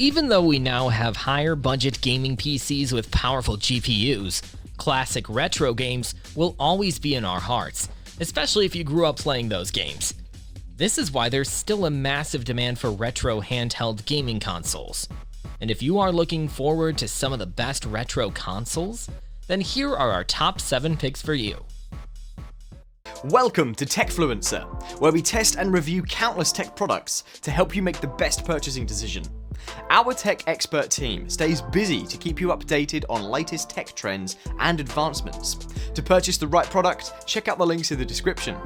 Even though we now have higher budget gaming PCs with powerful GPUs, classic retro games will always be in our hearts, especially if you grew up playing those games. This is why there's still a massive demand for retro handheld gaming consoles. And if you are looking forward to some of the best retro consoles, then here are our top 7 picks for you. Welcome to Techfluencer, where we test and review countless tech products to help you make the best purchasing decision. Our tech expert team stays busy to keep you updated on latest tech trends and advancements. To purchase the right product, check out the links in the description.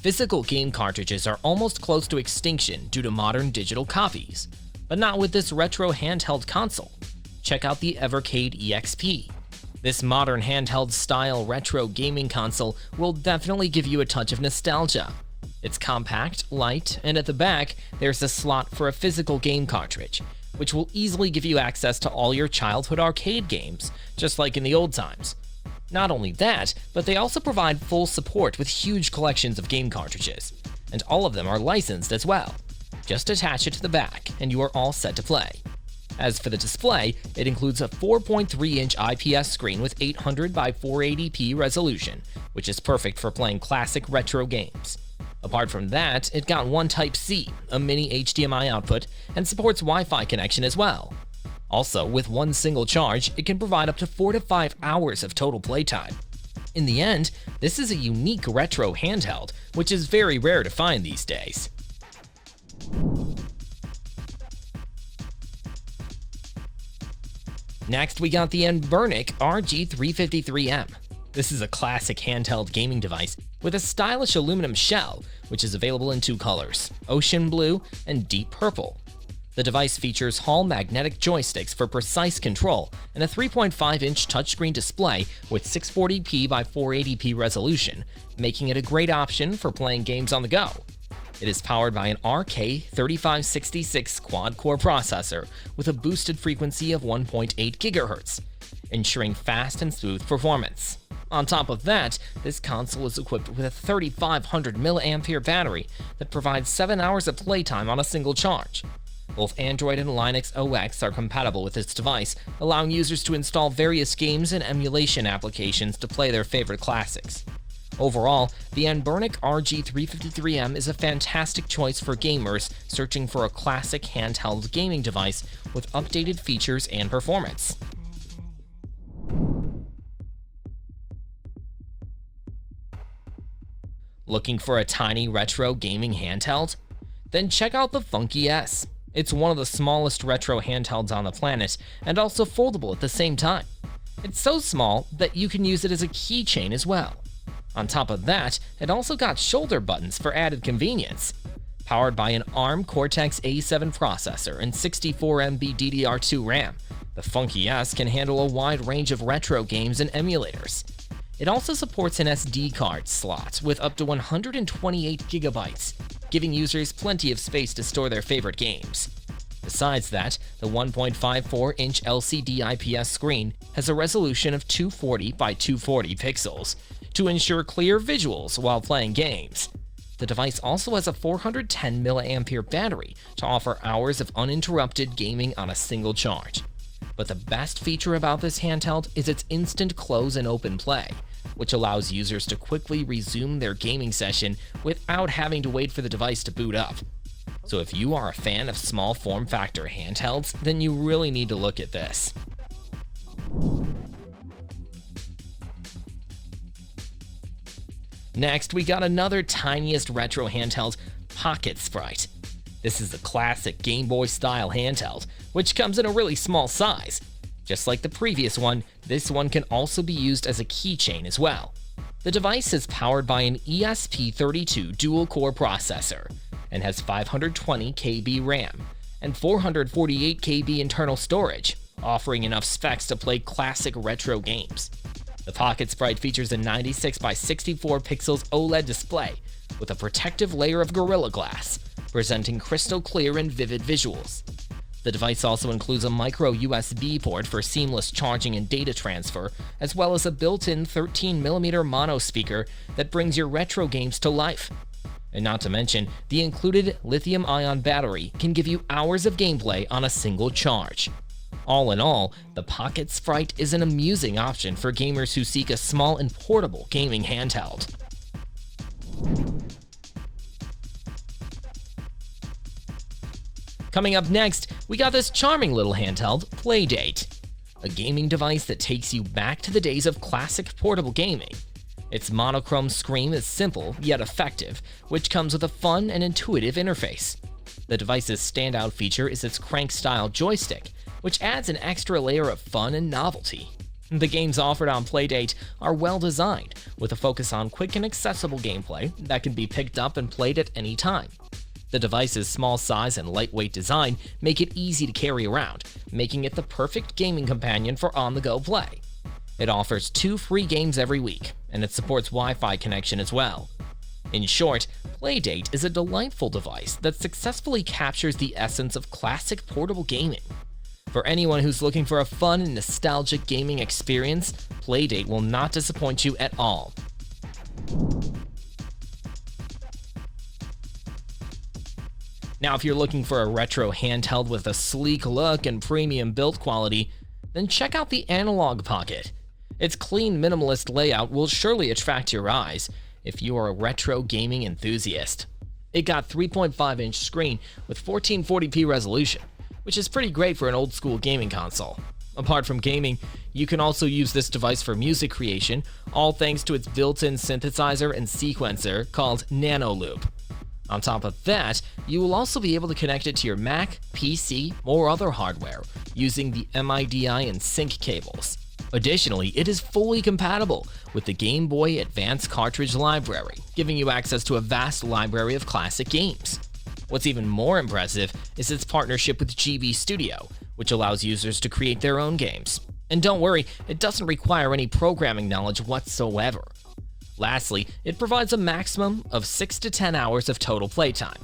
Physical game cartridges are almost close to extinction due to modern digital copies, but not with this retro handheld console. Check out the Evercade EXP. This modern handheld-style retro gaming console will definitely give you a touch of nostalgia. It's compact, light, and at the back, there's a slot for a physical game cartridge, which will easily give you access to all your childhood arcade games, just like in the old times. Not only that, but they also provide full support with huge collections of game cartridges, and all of them are licensed as well. Just attach it to the back, and you are all set to play. As for the display, it includes a 4.3-inch IPS screen with 800 by 480p resolution, which is perfect for playing classic retro games. Apart from that, it got one Type-C, a mini HDMI output, and supports Wi-Fi connection as well. Also, with one single charge, it can provide up to 4 to 5 hours of total playtime. In the end, this is a unique retro handheld, which is very rare to find these days. Next, we got the Anbernic RG353M. This is a classic handheld gaming device with a stylish aluminum shell, which is available in 2 colors, ocean blue and deep purple. The device features Hall magnetic joysticks for precise control and a 3.5-inch touchscreen display with 640p by 480p resolution, making it a great option for playing games on the go. It is powered by an RK3566 quad-core processor with a boosted frequency of 1.8 GHz, ensuring fast and smooth performance. On top of that, this console is equipped with a 3500 mAh battery that provides 7 hours of playtime on a single charge. Both Android and Linux OS are compatible with this device, allowing users to install various games and emulation applications to play their favorite classics. Overall, the Anbernic RG353M is a fantastic choice for gamers searching for a classic handheld gaming device with updated features and performance. Looking for a tiny retro gaming handheld? Then check out the Funky S. It's one of the smallest retro handhelds on the planet and also foldable at the same time. It's so small that you can use it as a keychain as well. On top of that, it also got shoulder buttons for added convenience. Powered by an ARM Cortex-A7 processor and 64MB DDR2 RAM, the Funky S can handle a wide range of retro games and emulators. It also supports an SD card slot with up to 128 GB, giving users plenty of space to store their favorite games. Besides that, the 1.54-inch LCD IPS screen has a resolution of 240 by 240 pixels to ensure clear visuals while playing games. The device also has a 410 mAh battery to offer hours of uninterrupted gaming on a single charge. But the best feature about this handheld is its instant close and open play, which allows users to quickly resume their gaming session without having to wait for the device to boot up. So if you are a fan of small form factor handhelds, then you really need to look at this. Next, we got another tiniest retro handheld, Pocket Sprite. This is a classic Game Boy style handheld, which comes in a really small size. Just like the previous one, this one can also be used as a keychain as well. The device is powered by an ESP32 dual-core processor and has 520 KB RAM and 448 KB internal storage, offering enough specs to play classic retro games. The Pocket Sprite features a 96 by 64 pixels OLED display with a protective layer of Gorilla Glass, presenting crystal clear and vivid visuals. The device also includes a micro USB port for seamless charging and data transfer, as well as a built-in 13mm mono speaker that brings your retro games to life. And not to mention, the included lithium-ion battery can give you hours of gameplay on a single charge. All in all, the Pocket Sprite is an amusing option for gamers who seek a small and portable gaming handheld. Coming up next, we got this charming little handheld, Playdate, a gaming device that takes you back to the days of classic portable gaming. Its monochrome screen is simple yet effective, which comes with a fun and intuitive interface. The device's standout feature is its crank-style joystick, which adds an extra layer of fun and novelty. The games offered on Playdate are well designed, with a focus on quick and accessible gameplay that can be picked up and played at any time. The device's small size and lightweight design make it easy to carry around, making it the perfect gaming companion for on-the-go play. It offers 2 free games every week, and it supports Wi-Fi connection as well. In short, Playdate is a delightful device that successfully captures the essence of classic portable gaming. For anyone who's looking for a fun and nostalgic gaming experience, Playdate will not disappoint you at all. Now, if you're looking for a retro handheld with a sleek look and premium build quality, then check out the Analog Pocket. Its clean, minimalist layout will surely attract your eyes if you are a retro gaming enthusiast. It got 3.5-inch screen with 1440p resolution, which is pretty great for an old-school gaming console. Apart from gaming, you can also use this device for music creation, all thanks to its built-in synthesizer and sequencer called Nano Loop. On top of that, you will also be able to connect it to your Mac, PC, or other hardware using the MIDI and sync cables. Additionally, it is fully compatible with the Game Boy Advance cartridge library, giving you access to a vast library of classic games. What's even more impressive is its partnership with GB Studio, which allows users to create their own games. And don't worry, it doesn't require any programming knowledge whatsoever. Lastly, it provides a maximum of 6 to 10 hours of total playtime.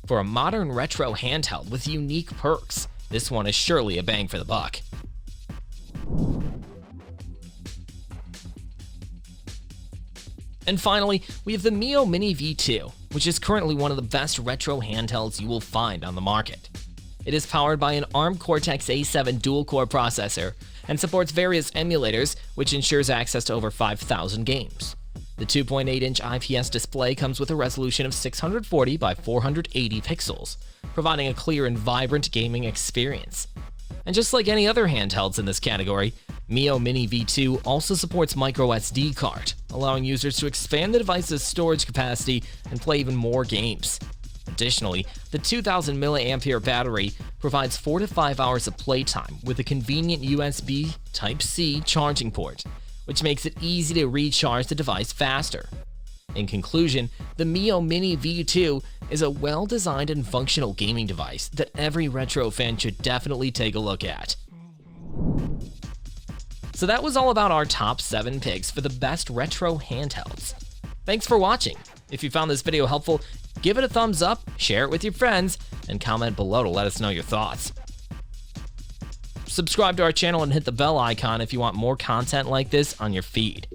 For a modern retro handheld with unique perks, this one is surely a bang for the buck. And finally, we have the Mio Mini V2, which is currently one of the best retro handhelds you will find on the market. It is powered by an ARM Cortex-A7 dual-core processor and supports various emulators, which ensures access to over 5,000 games. The 2.8-inch IPS display comes with a resolution of 640 by 480 pixels, providing a clear and vibrant gaming experience. And just like any other handhelds in this category, Mio Mini V2 also supports microSD card, allowing users to expand the device's storage capacity and play even more games. Additionally, the 2000 mAh battery provides 4 to 5 hours of playtime with a convenient USB Type-C charging port, which makes it easy to recharge the device faster. In conclusion, the Mio Mini V2 is a well-designed and functional gaming device that every retro fan should definitely take a look at. So that was all about our top 7 picks for the best retro handhelds. Thanks for watching. If you found this video helpful, give it a thumbs up, share it with your friends, and comment below to let us know your thoughts. Subscribe to our channel and hit the bell icon if you want more content like this on your feed.